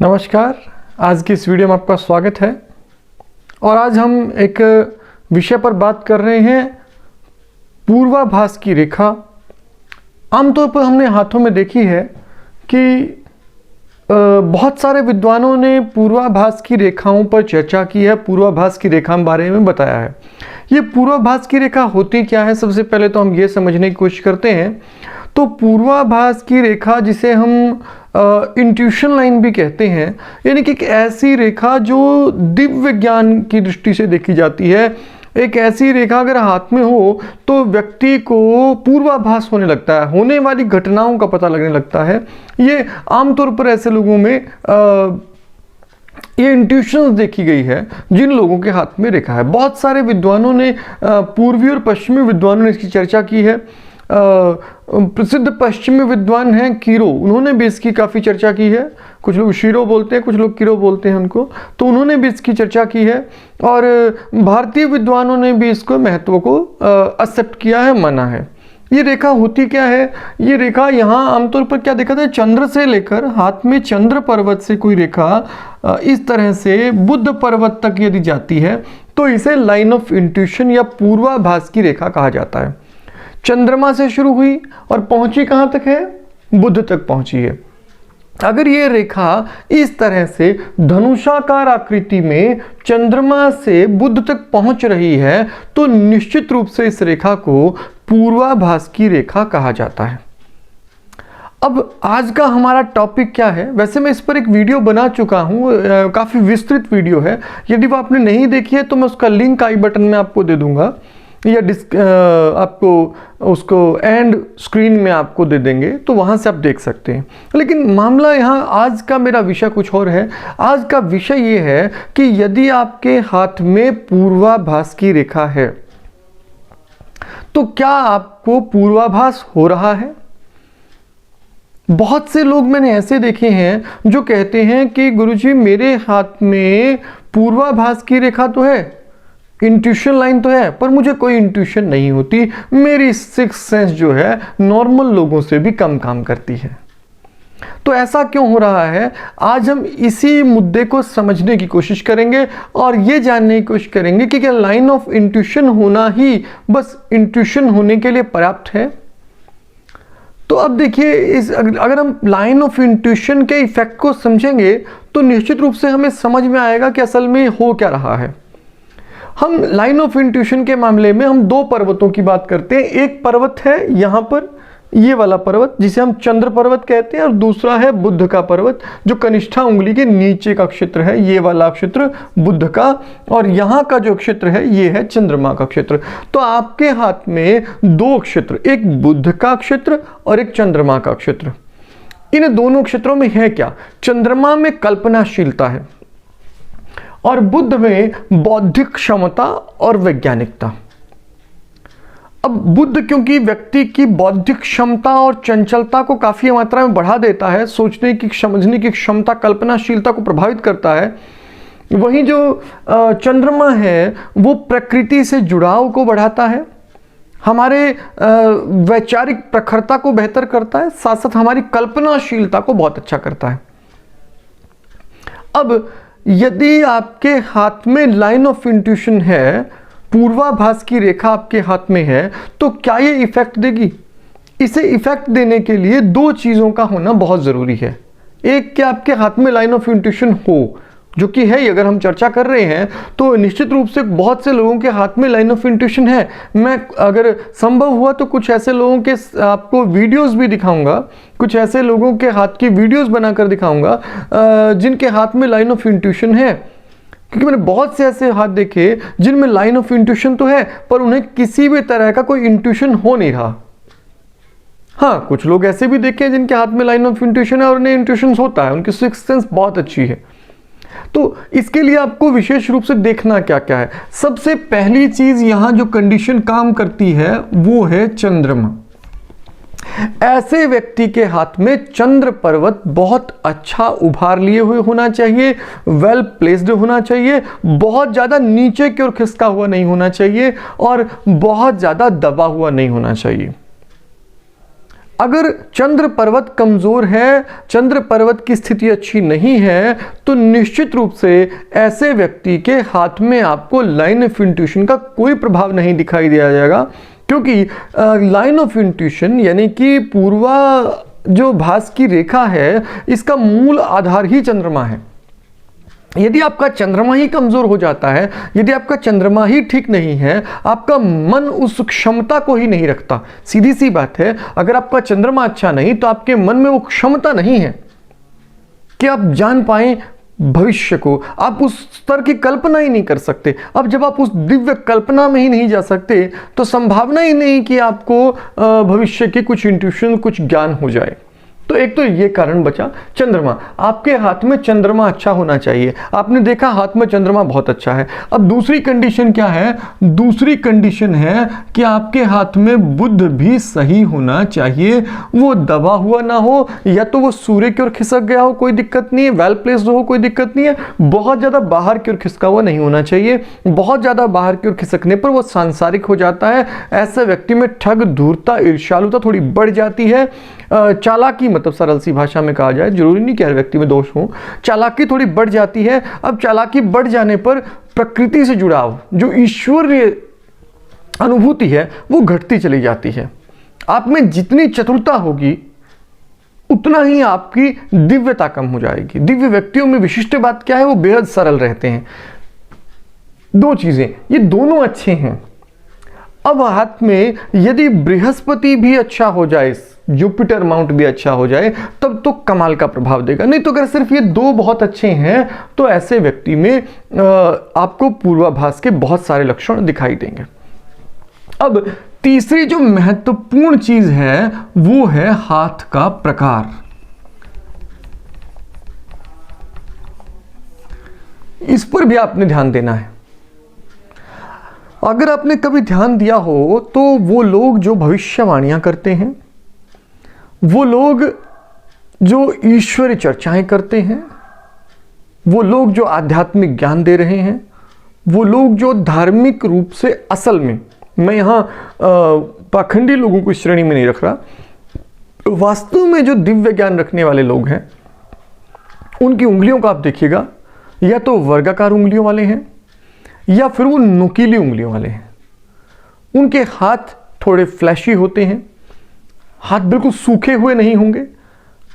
नमस्कार। आज की इस वीडियो में आपका स्वागत है और आज हम एक विषय पर बात कर रहे हैं, पूर्वाभास की रेखा। आमतौर पर हमने हाथों में देखी है कि बहुत सारे विद्वानों ने पूर्वाभास की रेखाओं पर चर्चा की है, पूर्वाभास की रेखा के बारे में बताया है। ये पूर्वाभास की रेखा होती क्या है, सबसे पहले तो हम ये समझने की कोशिश करते हैं। तो पूर्वाभास की रेखा जिसे हम इंट्यूशन लाइन भी कहते हैं, यानी कि एक ऐसी रेखा जो दिव्य ज्ञान की दृष्टि से देखी जाती है। एक ऐसी रेखा अगर हाथ में हो तो व्यक्ति को पूर्वाभास होने लगता है, होने वाली घटनाओं का पता लगने लगता है। ये आमतौर पर ऐसे लोगों में ये इंट्यूशंस देखी गई है जिन लोगों के हाथ में रेखा है। बहुत सारे विद्वानों ने, पूर्वी और पश्चिमी विद्वानों ने इसकी चर्चा की है। प्रसिद्ध पश्चिमी विद्वान हैं कीरो, उन्होंने भी इसकी काफ़ी चर्चा की है। कुछ लोग शीरो बोलते हैं, कुछ लोग कीरो बोलते हैं उनको, तो उन्होंने भी इसकी चर्चा की है। और भारतीय विद्वानों ने भी इसको महत्व को एक्सेप्ट किया है, माना है। ये रेखा होती क्या है? ये रेखा यहाँ आमतौर पर क्या देखा था, चंद्र से लेकर हाथ में चंद्र पर्वत से कोई रेखा इस तरह से बुद्ध पर्वत तक यदि जाती है तो इसे लाइन ऑफ इंट्यूशन या पूर्वाभास की रेखा कहा जाता है। चंद्रमा से शुरू हुई और पहुंची कहां तक है? बुध तक पहुंची है। अगर ये रेखा इस तरह से धनुषाकार आकृति में चंद्रमा से बुध तक पहुंच रही है तो निश्चित रूप से इस रेखा को पूर्वाभास की रेखा कहा जाता है। अब आज का हमारा टॉपिक क्या है? वैसे मैं इस पर एक वीडियो बना चुका हूं, काफी विस्तृत वीडियो है। यदि वो आपने नहीं देखी है तो मैं उसका लिंक आई बटन में आपको दे दूंगा या आपको उसको एंड स्क्रीन में आपको दे देंगे, तो वहाँ से आप देख सकते हैं। लेकिन मामला यहाँ, आज का मेरा विषय कुछ और है। आज का विषय ये है कि यदि आपके हाथ में पूर्वाभास की रेखा है तो क्या आपको पूर्वाभास हो रहा है? बहुत से लोग मैंने ऐसे देखे हैं जो कहते हैं कि गुरुजी मेरे हाथ में पूर्वाभास की रेखा तो है, इंट्यूशन लाइन तो है, पर मुझे कोई इंट्यूशन नहीं होती। मेरी सिक्स सेंस जो है नॉर्मल लोगों से भी कम काम करती है। तो ऐसा क्यों हो रहा है? आज हम इसी मुद्दे को समझने की कोशिश करेंगे और ये जानने की कोशिश करेंगे कि क्या लाइन ऑफ इंट्यूशन होना ही बस इंट्यूशन होने के लिए पर्याप्त है। तो अब देखिए, अगर हम लाइन ऑफ इंट्यूशन के इफेक्ट को समझेंगे तो निश्चित रूप से हमें समझ में आएगा कि असल में हो क्या रहा है। हम लाइन ऑफ इंट्यूशन के मामले में हम दो पर्वतों की बात करते हैं। एक पर्वत है यहाँ पर, ये वाला पर्वत जिसे हम चंद्र पर्वत कहते हैं, और दूसरा है बुध का पर्वत जो कनिष्ठा उंगली के नीचे का क्षेत्र है। ये वाला क्षेत्र बुध का, और यहाँ का जो क्षेत्र है ये है चंद्रमा का क्षेत्र। तो आपके हाथ में दो क्षेत्र, एक बुध का क्षेत्र और एक चंद्रमा का क्षेत्र। इन दोनों क्षेत्रों में है क्या? चंद्रमा में कल्पनाशीलता है और बुध में बौद्धिक क्षमता और वैज्ञानिकता। अब बुध क्योंकि व्यक्ति की बौद्धिक क्षमता और चंचलता को काफी मात्रा में बढ़ा देता है, सोचने की, समझने की क्षमता, कल्पनाशीलता को प्रभावित करता है, वहीं जो चंद्रमा है वो प्रकृति से जुड़ाव को बढ़ाता है, हमारे वैचारिक प्रखरता को बेहतर करता है, साथ साथ हमारी कल्पनाशीलता को बहुत अच्छा करता है। अब यदि आपके हाथ में लाइन ऑफ इंट्यूशन है, पूर्वाभास की रेखा आपके हाथ में है, तो क्या ये इफेक्ट देगी? इसे इफेक्ट देने के लिए दो चीजों का होना बहुत जरूरी है। एक, कि आपके हाथ में लाइन ऑफ इंट्यूशन हो, जो कि है। अगर हम चर्चा कर रहे हैं तो निश्चित रूप से बहुत से लोगों के हाथ में लाइन ऑफ इंट्यूशन है। मैं अगर संभव हुआ तो कुछ ऐसे लोगों के आपको वीडियोस भी दिखाऊंगा, कुछ ऐसे लोगों के हाथ की वीडियोस बनाकर दिखाऊंगा जिनके हाथ में लाइन ऑफ इंट्यूशन है। क्योंकि मैंने बहुत से ऐसे हाथ देखे जिनमें लाइन ऑफ इंट्यूशन तो है पर उन्हें किसी भी तरह का कोई इंट्यूशन हो नहीं रहा। हाँ, कुछ लोग ऐसे भी देखे जिनके हाथ में लाइन ऑफ इंट्यूशन है और उन्हें इंट्यूशन होता है, उनकी सिक्स्थ सेंस बहुत अच्छी है। तो इसके लिए आपको विशेष रूप से देखना क्या क्या है। सबसे पहली चीज यहां जो कंडीशन काम करती है वो है चंद्रमा। ऐसे व्यक्ति के हाथ में चंद्र पर्वत बहुत अच्छा उभार लिए हुए होना चाहिए, वेल प्लेस्ड होना चाहिए, बहुत ज्यादा नीचे की ओर खिसका हुआ नहीं होना चाहिए और बहुत ज्यादा दबा हुआ नहीं होना चाहिए। अगर चंद्र पर्वत कमजोर है, चंद्र पर्वत की स्थिति अच्छी नहीं है, तो निश्चित रूप से ऐसे व्यक्ति के हाथ में आपको लाइन ऑफ इंट्यूशन का कोई प्रभाव नहीं दिखाई दिया जाएगा, क्योंकि लाइन ऑफ इंट्यूशन यानी कि पूर्वा जो भास की रेखा है, इसका मूल आधार ही चंद्रमा है। यदि आपका चंद्रमा ही कमजोर हो जाता है, यदि आपका चंद्रमा ही ठीक नहीं है, आपका मन उस क्षमता को ही नहीं रखता। सीधी सी बात है, अगर आपका चंद्रमा अच्छा नहीं तो आपके मन में वो क्षमता नहीं है कि आप जान पाएं भविष्य को, आप उस स्तर की कल्पना ही नहीं कर सकते। अब जब आप उस दिव्य कल्पना में ही नहीं जा सकते, तो संभावना ही नहीं कि आपको भविष्य की कुछ इंट्यूशन, कुछ ज्ञान हो जाए। तो एक तो ये कारण बचा चंद्रमा। आपके हाथ में चंद्रमा अच्छा होना चाहिए। आपने देखा हाथ में चंद्रमा बहुत अच्छा है। अब दूसरी कंडीशन क्या है? दूसरी कंडीशन है कि आपके हाथ में बुध भी सही होना चाहिए। वो दबा हुआ ना हो, या तो वो सूर्य की ओर खिसक गया हो, कोई दिक्कत नहीं है, वेल प्लेस्ड हो, कोई दिक्कत नहीं है। बहुत ज्यादा बाहर की ओर खिसका हुआ नहीं होना चाहिए। बहुत ज्यादा बाहर की ओर खिसकने पर वो सांसारिक हो जाता है। ऐसे व्यक्ति में ठग, धूर्तता, ईर्ष्यालुता थोड़ी बढ़ जाती है। चालाकी, मतलब सरल सी भाषा में कहा जाए, जरूरी नहीं कि हर व्यक्ति में दोष हो, चालाकी थोड़ी बढ़ जाती है। अब चालाकी बढ़ जाने पर प्रकृति से जुड़ाव, जो ईश्वरीय अनुभूति है, वो घटती चली जाती है। आप में जितनी चतुरता होगी, उतना ही आपकी दिव्यता कम हो जाएगी। दिव्य व्यक्तियों में विशिष्ट बात क्या है? वो बेहद सरल रहते हैं। दो चीजें, ये दोनों अच्छे हैं। अब हाथ में यदि बृहस्पति भी अच्छा हो जाए, जुपिटर माउंट भी अच्छा हो जाए, तब तो कमाल का प्रभाव देगा। नहीं तो अगर सिर्फ ये दो बहुत अच्छे हैं, तो ऐसे व्यक्ति में आपको पूर्वाभास के बहुत सारे लक्षण दिखाई देंगे। अब तीसरी जो महत्वपूर्ण चीज है, वो है हाथ का प्रकार। इस पर भी आपने ध्यान देना है। अगर आपने कभी ध्यान दिया हो, तो वो लोग जो भविष्यवाणियां करते हैं, वो लोग जो ईश्वरीय चर्चाएं करते हैं, वो लोग जो आध्यात्मिक ज्ञान दे रहे हैं, वो लोग जो धार्मिक रूप से, असल में मैं यहाँ पाखंडी लोगों को इस श्रेणी में नहीं रख रहा, वास्तव में जो दिव्य ज्ञान रखने वाले लोग हैं, उनकी उंगलियों को आप देखिएगा, या तो वर्गाकार उंगलियों वाले हैं, या फिर वो नुकीली उंगलियों वाले हैं। उनके हाथ थोड़े फ्लैशी होते हैं, हाथ बिल्कुल सूखे हुए नहीं होंगे,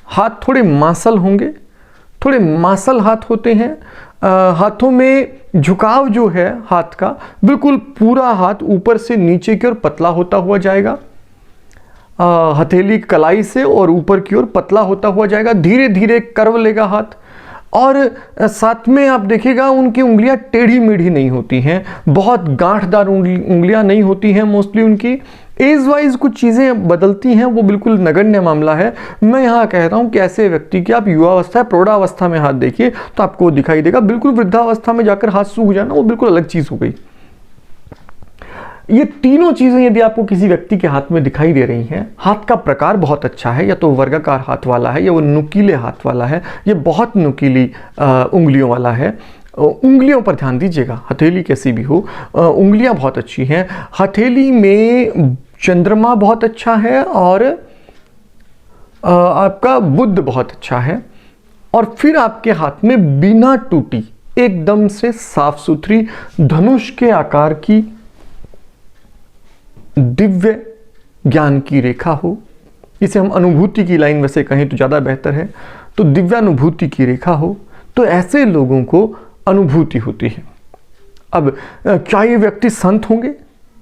हाथ थोड़े मांसल होंगे, थोड़े मांसल हाथ होते हैं। हाथों में झुकाव जो है हाथ का, बिल्कुल पूरा हाथ ऊपर से नीचे की ओर पतला होता हुआ जाएगा। हथेली कलाई से और ऊपर की ओर पतला होता हुआ जाएगा, धीरे धीरे कर्व लेगा हाथ। और साथ में आप देखिएगा उनकी उंगलियां टेढ़ी मेढ़ी नहीं होती हैं, बहुत गांठदार उंगलियां नहीं होती हैं मोस्टली उनकी। एज वाइज कुछ चीज़ें बदलती हैं, वो बिल्कुल नगण्य मामला है। मैं यहाँ कह रहा हूँ कि ऐसे व्यक्ति की आप युवावस्था, प्रौढ़ावस्था में हाथ देखिए तो आपको दिखाई देगा। बिल्कुल वृद्धावस्था में जाकर हाथ सूख जाना, वो बिल्कुल अलग चीज़ हो गई। ये तीनों चीजें यदि आपको किसी व्यक्ति के हाथ में दिखाई दे रही हैं, हाथ का प्रकार बहुत अच्छा है, या तो वर्गाकार हाथ वाला है, या वो नुकीले हाथ वाला है, ये बहुत नुकीली उंगलियों वाला है। उंगलियों पर ध्यान दीजिएगा, हथेली कैसी भी हो, उंगलियां बहुत अच्छी हैं। हथेली में चंद्रमा बहुत अच्छा है, और आपका बुध बहुत अच्छा है। और फिर आपके हाथ में बिना टूटी, एकदम से साफ सुथरी धनुष के आकार की दिव्य ज्ञान की रेखा हो, इसे हम अनुभूति की लाइन वैसे कहें तो ज़्यादा बेहतर है, तो दिव्यानुभूति की रेखा हो, तो ऐसे लोगों को अनुभूति होती है। अब क्या ये व्यक्ति संत होंगे?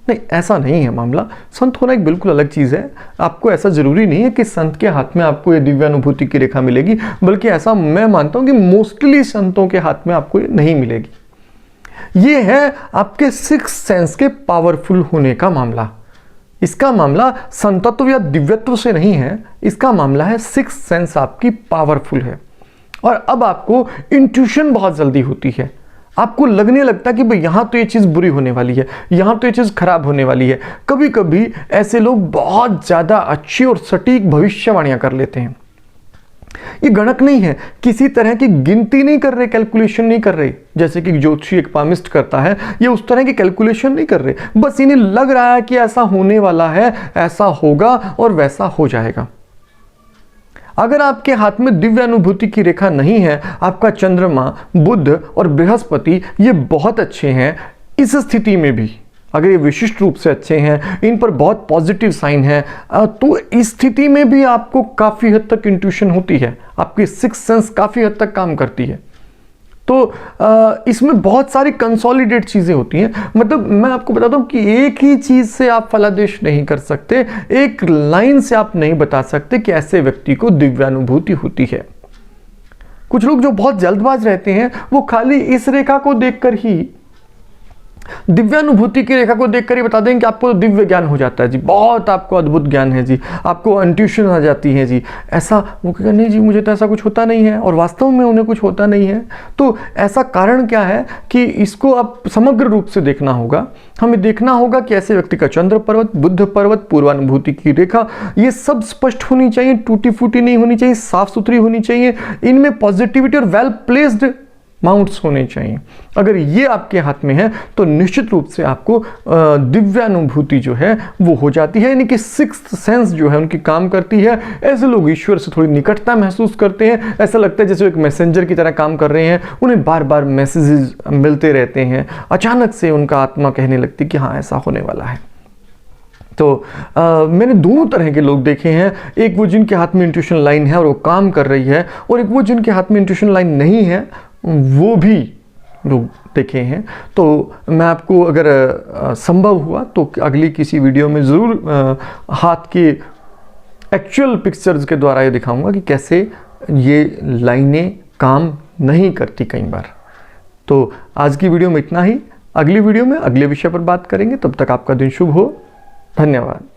नहीं, ऐसा नहीं है मामला। संत होना एक बिल्कुल अलग चीज़ है। आपको ऐसा ज़रूरी नहीं है कि संत के हाथ में आपको ये दिव्यानुभूति की रेखा मिलेगी, बल्कि ऐसा मैं मानता हूँ कि मोस्टली संतों के हाथ में आपको ये नहीं मिलेगी। ये है आपके सिक्स सेंस के पावरफुल होने का मामला। इसका मामला संतत्व या दिव्यत्व से नहीं है, इसका मामला है सिक्स सेंस आपकी पावरफुल है। और अब आपको इंट्यूशन बहुत जल्दी होती है, आपको लगने लगता है कि भाई यहाँ तो ये चीज़ बुरी होने वाली है, यहाँ तो ये चीज़ खराब होने वाली है। कभी कभी ऐसे लोग बहुत ज़्यादा अच्छी और सटीक भविष्यवाणियाँ कर लेते हैं। ये गणक नहीं है, किसी तरह की गिनती नहीं कर रहे, कैलकुलेशन नहीं कर रहे, जैसे कि ज्योतिषी एक पामिस्ट करता है। ये उस तरह की कैलकुलेशन नहीं कर रहे, बस इन्हें लग रहा है कि ऐसा होने वाला है, ऐसा होगा और वैसा हो जाएगा। अगर आपके हाथ में दिव्य अनुभूति की रेखा नहीं है, आपका चंद्रमा, बुध और बृहस्पति ये बहुत अच्छे हैं, इस स्थिति में भी अगर ये विशिष्ट रूप से अच्छे हैं, इन पर बहुत पॉजिटिव साइन है, तो इस स्थिति में भी आपको काफ़ी हद तक इंट्यूशन होती है, आपकी सिक्स्थ सेंस काफ़ी हद तक काम करती है। तो इसमें बहुत सारी कंसोलिडेट चीज़ें होती हैं। मतलब मैं आपको बताता हूँ कि एक ही चीज़ से आप फलादेश नहीं कर सकते, एक लाइन से आप नहीं बता सकते कि ऐसे व्यक्ति को दिव्यानुभूति होती है। कुछ लोग जो बहुत जल्दबाज रहते हैं वो खाली इस रेखा को देखकर ही, दिव्यानुभूति की रेखा को देखकर ही बता देंगे कि आपको दिव्य ज्ञान हो जाता है जी, बहुत आपको अद्भुत ज्ञान है जी, आपको इंट्यूशन आ जाती है जी, ऐसा। वो कहेगा नहीं जी मुझे तो ऐसा कुछ होता नहीं है, और वास्तव में उन्हें कुछ होता नहीं है। तो ऐसा कारण क्या है कि इसको आप समग्र रूप से देखना होगा। हमें देखना होगा कि ऐसे व्यक्ति का चंद्र पर्वत, बुध पर्वत, पूर्वानुभूति की रेखा ये सब स्पष्ट होनी चाहिए, टूटी फूटी नहीं होनी चाहिए, साफ सुथरी होनी चाहिए, इनमें पॉजिटिविटी और वेल प्लेस्ड माउंट्स होने चाहिए। अगर ये आपके हाथ में है तो निश्चित रूप से आपको दिव्यानुभूति जो है वो हो जाती है, यानी कि सिक्स्थ सेंस जो है उनकी काम करती है। ऐसे लोग ईश्वर से थोड़ी निकटता महसूस करते हैं, ऐसा लगता है जैसे एक मैसेंजर की तरह काम कर रहे हैं, उन्हें बार बार मैसेजेस मिलते रहते हैं, अचानक से उनका आत्मा कहने लगती है कि हाँ ऐसा होने वाला है। तो मैंने दोनों तरह के लोग देखे हैं, एक वो जिनके हाथ में इंट्यूशन लाइन है और वो काम कर रही है, और एक वो जिनके हाथ में इंट्यूशन लाइन नहीं है, वो भी लोग देखे हैं। तो मैं आपको अगर संभव हुआ तो अगली किसी वीडियो में ज़रूर हाथ के एक्चुअल पिक्चर्स के द्वारा ये दिखाऊंगा कि कैसे ये लाइनें काम नहीं करती कई बार। तो आज की वीडियो में इतना ही, अगली वीडियो में अगले विषय पर बात करेंगे। तब तक आपका दिन शुभ हो। धन्यवाद।